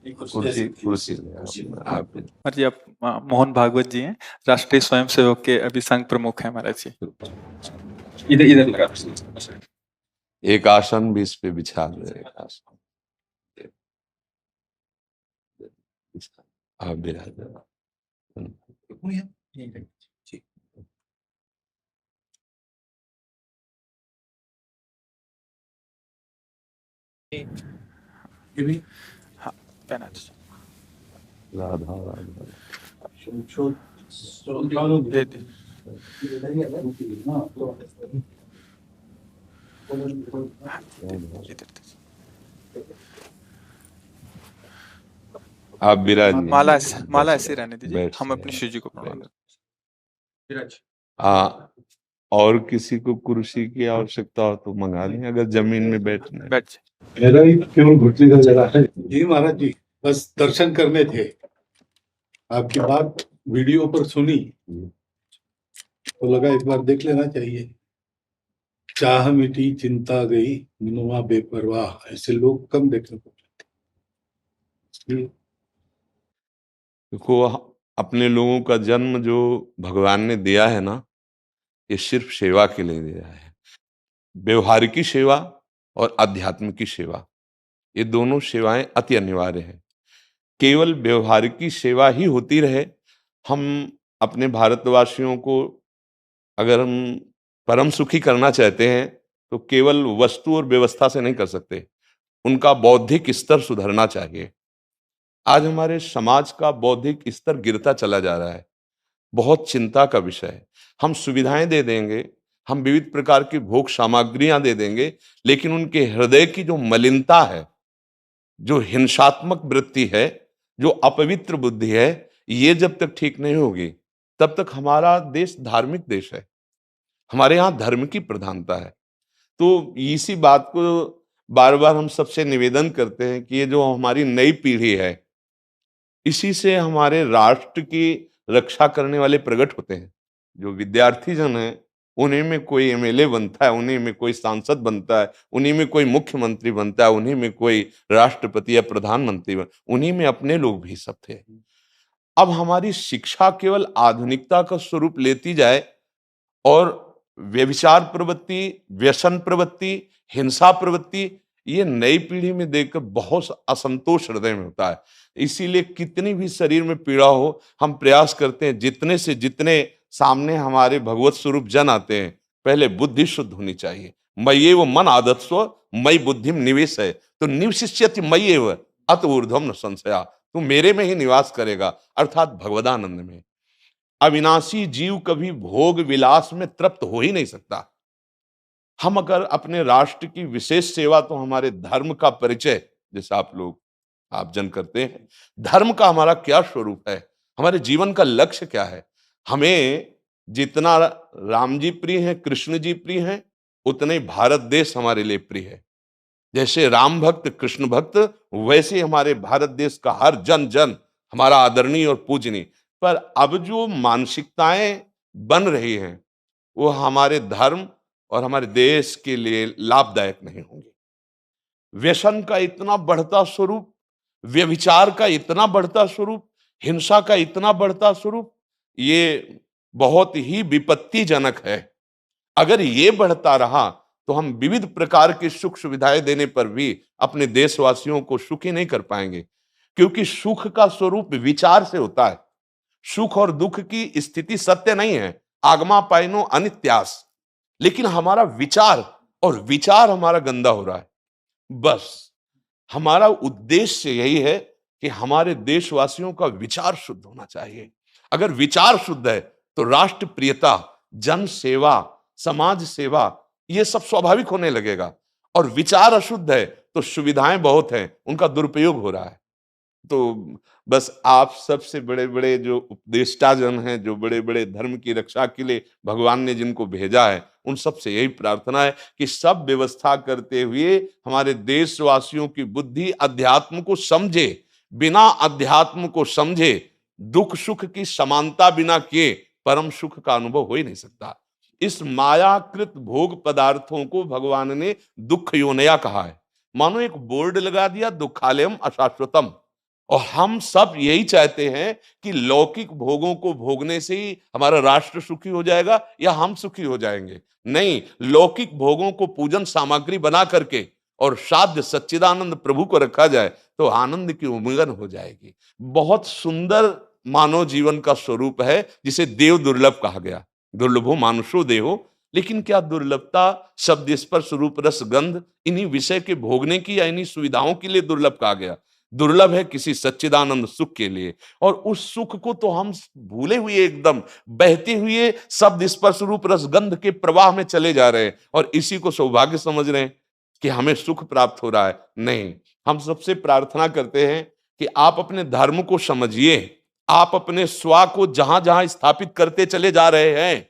कुर्सी कुर्सी आप जी, आप मोहन भागवत जी हैं, राष्ट्रीय स्वयंसेवक के अभी संघ प्रमुख हैं महाराज जी। इधर इधर लगा एक आसन भी इस पे बिछा दो, एक आसन आप बिराज। हाँ, पहना राधा राधा दे दे। इधर आप बिराजिए। माला ऐसे रहने दीजिए, बैठ हम से अपनी शिव जी को प्रणाम बैठ। विराज। और किसी को कुर्सी की आवश्यकता हो तो मंगा लें, अगर जमीन में बैठना है। बैठ जाए। मेरा ही केवल घुटने का जरा है जी महाराज जी, बस दर्शन करने थे। आपकी बात वीडियो पर सुनी तो लगा एक बार देख लेना चाहिए। चाह मिटी चिंता गई मनुआ बेपरवाह, ऐसे लोग कम देखने को मिलते। देखो, अपने लोगों का जन्म जो भगवान ने दिया है ना, ये सिर्फ सेवा के लिए दिया है। व्यवहारिकी सेवा और आध्यात्मिक सेवा, ये दोनों सेवाएं अति अनिवार्य है। केवल व्यवहारिकी सेवा ही होती रहे, हम अपने भारतवासियों को अगर हम परम सुखी करना चाहते हैं तो केवल वस्तु और व्यवस्था से नहीं कर सकते, उनका बौद्धिक स्तर सुधरना चाहिए। आज हमारे समाज का बौद्धिक स्तर गिरता चला जा रहा है, बहुत चिंता का विषय है। हम सुविधाएं दे देंगे, हम विविध प्रकार की भोग सामग्रियां दे देंगे, लेकिन उनके हृदय की जो मलिनता है, जो हिंसात्मक वृत्ति है, जो अपवित्र बुद्धि है, ये जब तक ठीक नहीं होगी तब तक हमारा देश धार्मिक देश है, हमारे यहाँ धर्म की प्रधानता है। तो इसी बात को बार बार हम सबसे निवेदन करते हैं कि ये जो हमारी नई पीढ़ी है, इसी से हमारे राष्ट्र की रक्षा करने वाले प्रकट होते हैं। जो विद्यार्थी जन है, उन्हीं में कोई एमएलए बनता है, उन्हीं में कोई सांसद बनता है, उन्हीं में कोई मुख्यमंत्री बनता है, उन्हीं में कोई राष्ट्रपति या प्रधानमंत्री उन्हीं में अपने लोग भी सब थे। अब हमारी शिक्षा केवल आधुनिकता का स्वरूप लेती जाए और व्यभिचार प्रवृत्ति, व्यसन प्रवृत्ति, हिंसा प्रवृत्ति, ये नई पीढ़ी में देखकर बहुत असंतोष हृदय में होता है। इसीलिए कितनी भी शरीर में पीड़ा हो, हम प्रयास करते हैं जितने से जितने सामने हमारे भगवत स्वरूप जन आते हैं, पहले बुद्धि शुद्ध होनी चाहिए। मय्येव मन आदत्स्व मयि बुद्धिम निवेश है, तो निवशिष्यति मय्येव अत ऊर्ध्वम न संशया, तू मेरे में ही निवास करेगा, अर्थात भगवदानंद में। अविनाशी जीव कभी भोग विलास में तृप्त हो ही नहीं सकता। हम अगर अपने राष्ट्र की विशेष सेवा, तो हमारे धर्म का परिचय, जैसे आप जन करते हैं, धर्म का हमारा क्या स्वरूप है, हमारे जीवन का लक्ष्य क्या है। हमें जितना राम जी प्रिय हैं, कृष्ण जी प्रिय हैं, उतने ही भारत देश हमारे लिए प्रिय है। जैसे राम भक्त कृष्ण भक्त, वैसे हमारे भारत देश का हर जन जन हमारा आदरणीय और पूजनीय। पर अब जो मानसिकताएं बन रही हैं, वो हमारे धर्म और हमारे देश के लिए लाभदायक नहीं होंगी। व्यसन का इतना बढ़ता स्वरूप, व्यभिचार का इतना बढ़ता स्वरूप, हिंसा का इतना बढ़ता स्वरूप, ये बहुत ही विपत्तिजनक है। अगर ये बढ़ता रहा तो हम विविध प्रकार की सुख सुविधाएं देने पर भी अपने देशवासियों को सुखी नहीं कर पाएंगे, क्योंकि सुख का स्वरूप विचार से होता है। सुख और दुख की स्थिति सत्य नहीं है, आगमा पाइनो अनित्यास, लेकिन हमारा विचार, और विचार हमारा गंदा हो रहा है। बस हमारा उद्देश्य यही है कि हमारे देशवासियों का विचार शुद्ध होना चाहिए। अगर विचार शुद्ध है तो राष्ट्र प्रियता, जन सेवा, समाज सेवा, ये सब स्वाभाविक होने लगेगा। और विचार अशुद्ध है तो सुविधाएं बहुत हैं, उनका दुरुपयोग हो रहा है। तो बस आप सबसे बड़े बड़े जो उपदेष्टा जन हैं, जो बड़े बड़े धर्म की रक्षा के लिए भगवान ने जिनको भेजा है, उन सबसे यही प्रार्थना है कि सब व्यवस्था करते हुए हमारे देशवासियों की बुद्धि अध्यात्म को समझे। बिना अध्यात्म को समझे दुख सुख की समानता बिना किए परम सुख का अनुभव हो ही नहीं सकता। इस मायाकृत भोग पदार्थों को भगवान ने दुख योनया कहा है। मानो एक बोर्ड लगा दिया, दुखालयम अशाश्वतम, और हम सब यही चाहते हैं कि लौकिक भोगों को भोगने से ही हमारा राष्ट्र सुखी हो जाएगा या हम सुखी हो जाएंगे। नहीं, लौकिक भोगों को पूजन सामग्री बना करके और साध्य सच्चिदानंद प्रभु को रखा जाए तो आनंद की उमंगन हो जाएगी। बहुत सुंदर मानव जीवन का स्वरूप है जिसे देव दुर्लभ कहा गया। दुर्लभो मानुषो देहो, लेकिन क्या दुर्लभता शब्द स्पर्श रूप रस गंध इन्हीं विषय के भोगने की या इन्हीं सुविधाओं के लिए दुर्लभ कहा गया? दुर्लभ है किसी सच्चिदानंद सुख के लिए। और उस सुख को तो हम भूले हुए एकदम बहते हुए शब्द स्पर्श रूप रस गंध के प्रवाह में चले जा रहे हैं और इसी को सौभाग्य समझ रहे हैं कि हमें सुख प्राप्त हो रहा है। नहीं, हम सबसे प्रार्थना करते हैं कि आप अपने धर्म को समझिए। आप अपने स्वा को जहां जहां स्थापित करते चले जा रहे हैं,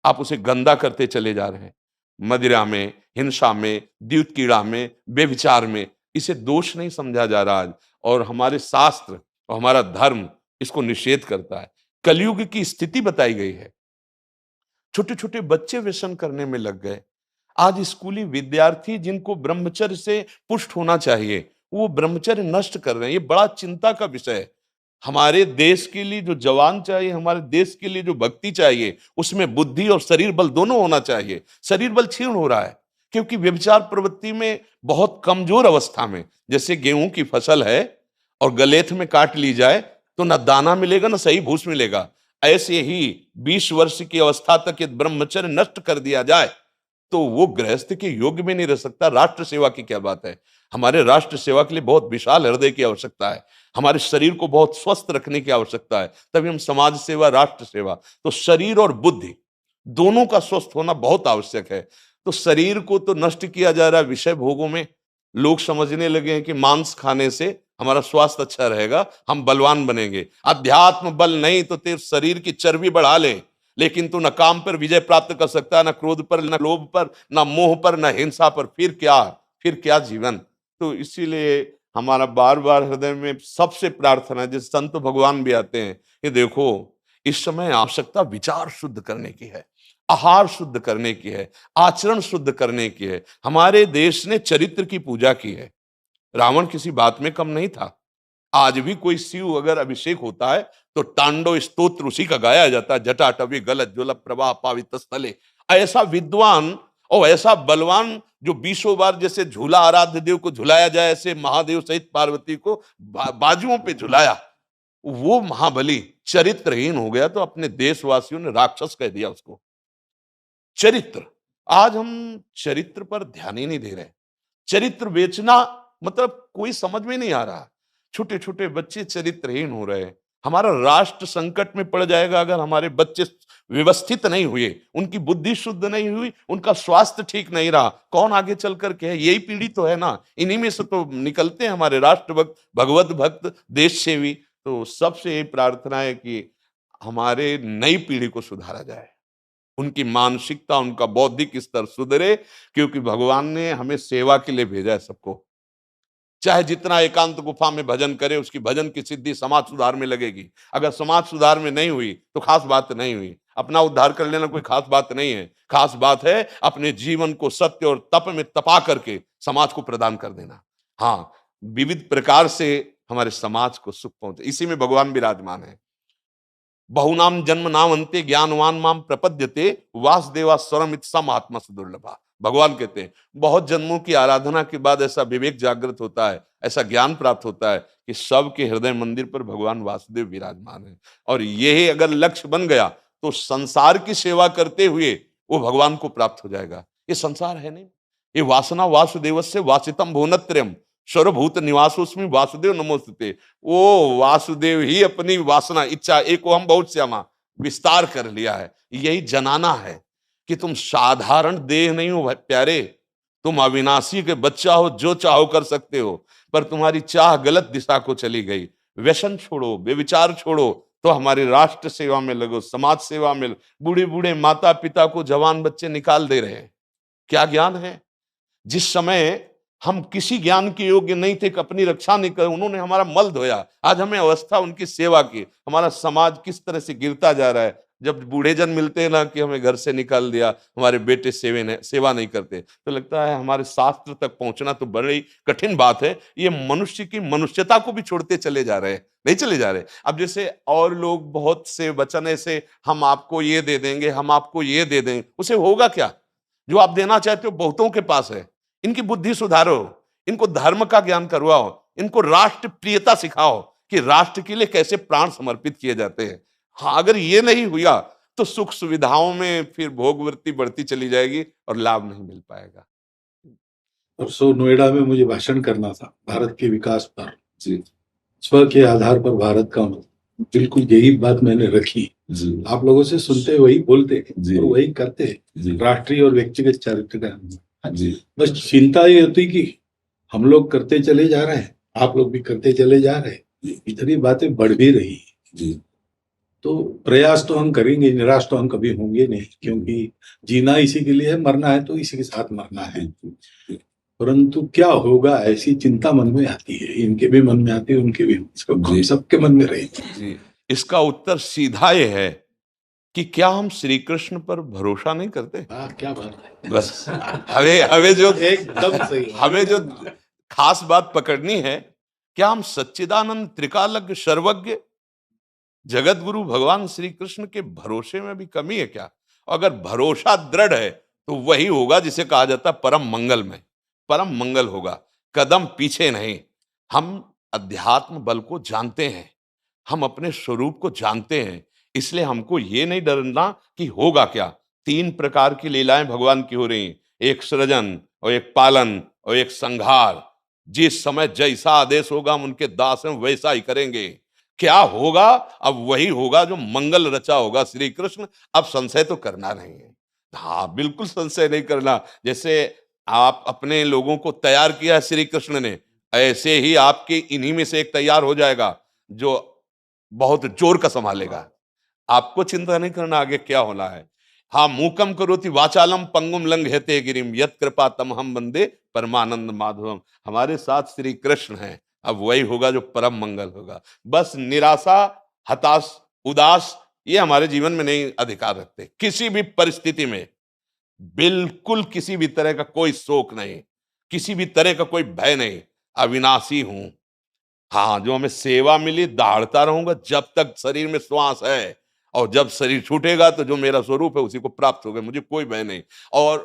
आप उसे गंदा करते चले जा रहे हैं। मदिरा में, हिंसा में, द्यूत कीड़ा में, व्यभिचार में, इसे दोष नहीं समझा जा रहा आज। और हमारे शास्त्र और हमारा धर्म इसको निषेध करता है। कलयुग की स्थिति बताई गई है। छोटे छोटे बच्चे व्यसन करने में लग गए। आज स्कूली विद्यार्थी जिनको ब्रह्मचर्य से पुष्ट होना चाहिए, वो ब्रह्मचर्य नष्ट कर रहे हैं। ये बड़ा चिंता का विषय है। हमारे देश के लिए जो जवान चाहिए, हमारे देश के लिए जो भक्ति चाहिए, उसमें बुद्धि और शरीर बल दोनों होना चाहिए। शरीर बल क्षीण हो रहा है क्योंकि व्यभिचार प्रवृत्ति में बहुत कमजोर अवस्था में, जैसे गेहूं की फसल है और गलेथ में काट ली जाए तो न दाना मिलेगा न सही भूस मिलेगा। ऐसे ही 20 वर्ष की अवस्था तक यदि ब्रह्मचर्य नष्ट कर दिया जाए तो वो गृहस्थ के योग्य में नहीं रह सकता। राष्ट्र सेवा की क्या बात है। हमारे राष्ट्र सेवा के लिए बहुत विशाल हृदय की आवश्यकता है। हमारे शरीर को बहुत स्वस्थ रखने की आवश्यकता है, तभी हम समाज सेवा, राष्ट्र सेवा। तो शरीर और बुद्धि दोनों का स्वस्थ होना बहुत आवश्यक है। तो शरीर को तो नष्ट किया जा रहा है विषय भोगों में। लोग समझने लगे हैं कि मांस खाने से हमारा स्वास्थ्य अच्छा रहेगा, हम बलवान बनेंगे। अध्यात्म बल नहीं तो तेरे शरीर की चर्बी बढ़ा ले, लेकिन तू न काम पर विजय प्राप्त कर सकता, न क्रोध पर, न लोभ पर, न मोह पर, न हिंसा पर। फिर क्या जीवन। तो इसीलिए हमारा बार बार हृदय में सबसे प्रार्थना है, जिस संत भगवान भी आते हैं, ये देखो इस समय आवश्यकता विचार शुद्ध करने की है, आहार शुद्ध करने की है, आचरण शुद्ध करने की है। हमारे देश ने चरित्र की पूजा की है। रावण किसी बात में कम नहीं था। आज भी कोई शिव अगर अभिषेक होता है तो तांडव स्तोत्र उसी का गाया जाता है। जटाटवी गलत ज्वलप प्रवाह पावित स्थले। ऐसा विद्वान और ऐसा बलवान जो 20 बार जैसे झूला आराध्य देव को झुलाया जाए, ऐसे महादेव सहित पार्वती को बाजुओं पे झुलाया, वो महाबली चरित्रहीन हो गया तो अपने देशवासियों ने राक्षस कह दिया उसको। चरित्र, आज हम चरित्र पर ध्यान ही नहीं दे रहे। चरित्र बेचना मतलब कोई समझ में नहीं आ रहा। छोटे छोटे बच्चे चरित्रहीन हो रहे हैं। हमारा राष्ट्र संकट में पड़ जाएगा अगर हमारे बच्चे व्यवस्थित नहीं हुए, उनकी बुद्धि शुद्ध नहीं हुई, उनका स्वास्थ्य ठीक नहीं रहा। कौन आगे चल कर के है? यही पीढ़ी तो है ना। इन्हीं में से तो निकलते हैं हमारे राष्ट्र भक्त, भगवत भक्त, देश सेवी। तो सबसे यही प्रार्थना है कि हमारे नई पीढ़ी को सुधारा जाए, उनकी मानसिकता, उनका बौद्धिक स्तर सुधरे, क्योंकि भगवान ने हमें सेवा के लिए भेजा है सबको। चाहे जितना एकांत गुफा में भजन करे, उसकी भजन की सिद्धि समाज सुधार में लगेगी। अगर समाज सुधार में नहीं हुई तो खास बात नहीं हुई। अपना उद्धार कर लेना कोई खास बात नहीं है। खास बात है अपने जीवन को सत्य और तप में तपा करके समाज को प्रदान कर देना। हाँ, विविध प्रकार से हमारे समाज को सुख पहुंचे, इसी में भगवान विराजमान है। बहुनाम जन्म नाम अंते ज्ञानवान माम प्रपद्यते वासुदेवा स्वरमित सम आत्मा दुर्लभा। भगवान कहते हैं बहुत जन्मों की आराधना के बाद ऐसा विवेक जागृत होता है, ऐसा ज्ञान प्राप्त होता है कि सबके हृदय मंदिर पर भगवान वासुदेव विराजमान है। और यही अगर लक्ष्य बन गया तो संसार की सेवा करते हुए वो भगवान को प्राप्त हो जाएगा। ये संसार है नहीं, ये वासना वासुदेवस्य वासितम भुवनत्रयम् सर्वभूत निवासोस्मि वासुदेव नमोस्तुते। वो वासुदेव ही अपनी वासना, इच्छा, एको हम बहुत श्यामा विस्तार कर लिया है। यही जनाना है कि तुम साधारण देह नहीं हो प्यारे, तुम अविनाशी के बच्चा हो, जो चाहो कर सकते हो। पर तुम्हारी चाह गलत दिशा को चली गई। व्यसन छोड़ो, बेविचार छोड़ो, तो हमारी राष्ट्र सेवा में लगो, समाज सेवा में। बूढ़े बूढ़े माता पिता को जवान बच्चे निकाल दे रहे हैं। क्या ज्ञान है? जिस समय हम किसी ज्ञान के योग्य नहीं थे कि अपनी रक्षा नहीं कर, उन्होंने हमारा मल धोया। आज हमें अवस्था उनकी सेवा की। हमारा समाज किस तरह से गिरता जा रहा है। जब बूढ़े जन मिलते हैं ना कि हमें घर से निकाल दिया, हमारे बेटे सेवा नहीं करते, तो लगता है हमारे शास्त्र तक पहुंचना तो बड़ी कठिन बात है। ये मनुष्य की मनुष्यता को भी छोड़ते चले जा रहे हैं, नहीं चले जा रहे। अब जैसे और लोग बहुत से वचन ऐसे, हम आपको ये दे देंगे, हम आपको ये दे देंगे, उसे होगा क्या? जो आप देना चाहते हो बहुतों के पास है। इनकी बुद्धि सुधारो, इनको धर्म का ज्ञान करवाओ, इनको राष्ट्र प्रियता सिखाओ कि राष्ट्र के लिए कैसे प्राण समर्पित किए जाते हैं। हाँ, अगर ये नहीं हुआ तो सुख सुविधाओं में फिर भोगवृत्ति बढ़ती चली जाएगी और लाभ नहीं मिल पाएगा। परसों नोएडा में मुझे भाषण करना था भारत के विकास पर, स्व के आधार पर भारत का मतलब, बिल्कुल यही बात मैंने रखी। आप लोगों से सुनते वही बोलते और वही करते, राष्ट्रीय और व्यक्तिगत चरित्र का। बस चिंता ये होती कि हम लोग करते चले जा रहे हैं, आप लोग भी करते चले जा रहे हैं, इतनी बातें बढ़ भी रही। तो प्रयास तो हम करेंगे, निराश तो हम कभी होंगे नहीं, क्योंकि जीना इसी के लिए है, मरना है तो इसी के साथ मरना है। परंतु क्या होगा ऐसी चिंता मन में आती है, इनके भी मन में आती है, उनके भी, सबके मन में रहेगी। इसका उत्तर सीधा ये है कि क्या हम श्री कृष्ण पर भरोसा नहीं करते? क्या बात है। बस हमें जो एकदम सही, हमें जो खास बात पकड़नी है, क्या हम सच्चिदानंद त्रिकालज्ञ सर्वज्ञ जगत गुरु भगवान श्री कृष्ण के भरोसे में भी कमी है क्या? अगर भरोसा दृढ़ है तो वही होगा जिसे कहा जाता है परम मंगल में, परम मंगल होगा, कदम पीछे नहीं। हम अध्यात्म बल को जानते हैं, हम अपने स्वरूप को जानते हैं, इसलिए हमको ये नहीं डरना कि होगा क्या। 3 प्रकार की लीलाएं भगवान की हो रही, एक सृजन और एक पालन और एक संहार। जिस समय जैसा आदेश होगा हम उनके दास हैं, वैसा ही करेंगे। क्या होगा? अब वही होगा जो मंगल रचा होगा श्री कृष्ण। अब संशय तो करना नहीं है। हाँ, बिल्कुल संशय नहीं करना। जैसे आप अपने लोगों को तैयार किया श्री कृष्ण ने, ऐसे ही आपके इन्हीं में से एक तैयार हो जाएगा जो बहुत जोर का संभालेगा। आपको चिंता नहीं करना आगे क्या होना है। हाँ, मूकम करोति वाचालम पंगुम लंघयते गिरिम यत् कृपा तमहम वंदे परमानंद माधवम। हमारे साथ श्री कृष्ण हैं, अब वही होगा जो परम मंगल होगा। बस निराशा, हताश, उदास ये हमारे जीवन में नहीं अधिकार रखते। किसी भी परिस्थिति में बिल्कुल किसी भी तरह का कोई शोक नहीं, किसी भी तरह का कोई भय नहीं। अविनाशी हूं। हाँ, जो हमें सेवा मिली दहाड़ता रहूंगा जब तक शरीर में श्वास है, और जब शरीर छूटेगा तो जो मेरा स्वरूप है उसी को प्राप्त होगा, मुझे कोई भय नहीं। और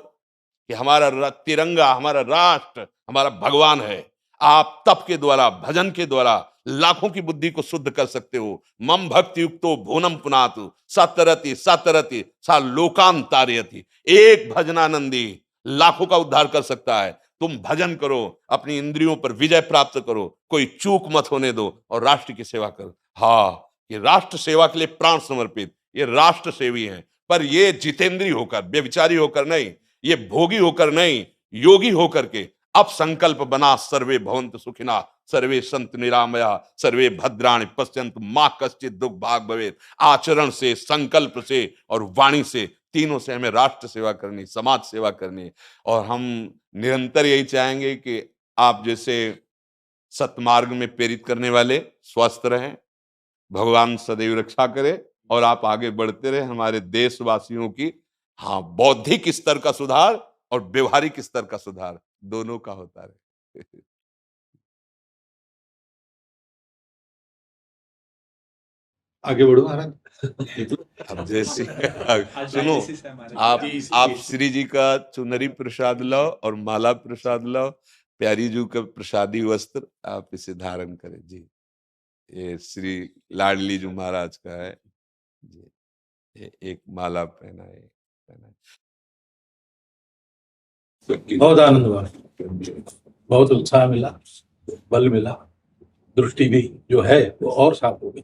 कि हमारा तिरंगा, हमारा राष्ट्र, हमारा भगवान है। आप तप के द्वारा, भजन के द्वारा लाखों की बुद्धि को शुद्ध कर सकते हो। मम भक्ति युक्तो भुवनम पुनातु सतरति सतरति सा लोकान तारयति। एक भजनानंदी लाखों का उद्धार कर सकता है। तुम भजन करो, अपनी इंद्रियों पर विजय प्राप्त करो, कोई चूक मत होने दो और राष्ट्र की सेवा करो। हाँ, ये राष्ट्र सेवा के लिए प्राण समर्पित, ये राष्ट्र सेवी हैं। पर ये जितेंद्रीय होकर, व्यभिचारी होकर नहीं, ये भोगी होकर नहीं, योगी होकर के अब संकल्प बना, सर्वे भवन्तु सुखिना, सर्वे सन्तु निरामया, सर्वे भद्राणि पश्यन्तु मा कश्चित् दुःख भाग् भवेत्। आचरण से, संकल्प से और वाणी से, तीनों से हमें राष्ट्र सेवा करनी, समाज सेवा करनी। और हम निरंतर यही चाहेंगे कि आप जैसे सतमार्ग में प्रेरित करने वाले स्वस्थ रहें, भगवान सदैव रक्षा करे और आप आगे बढ़ते रहे। हमारे देशवासियों की हाँ बौद्धिक स्तर का सुधार और व्यवहारिक स्तर का सुधार दोनों का होता रहे। आगे बढ़ो महाराज। अब जैसे सुनो, आप श्री जी का चुनरी प्रसाद लाओ और माला प्रसाद लाओ, प्यारी जी का प्रसादी वस्त्र आप इसे धारण करें जी। ये श्री लाडली जी महाराज का है जी, ये एक माला पहनाए। बहुत आनंद हुआ, बहुत उत्साह मिला, बल मिला, दृष्टि भी जो है वो और साफ हो गई।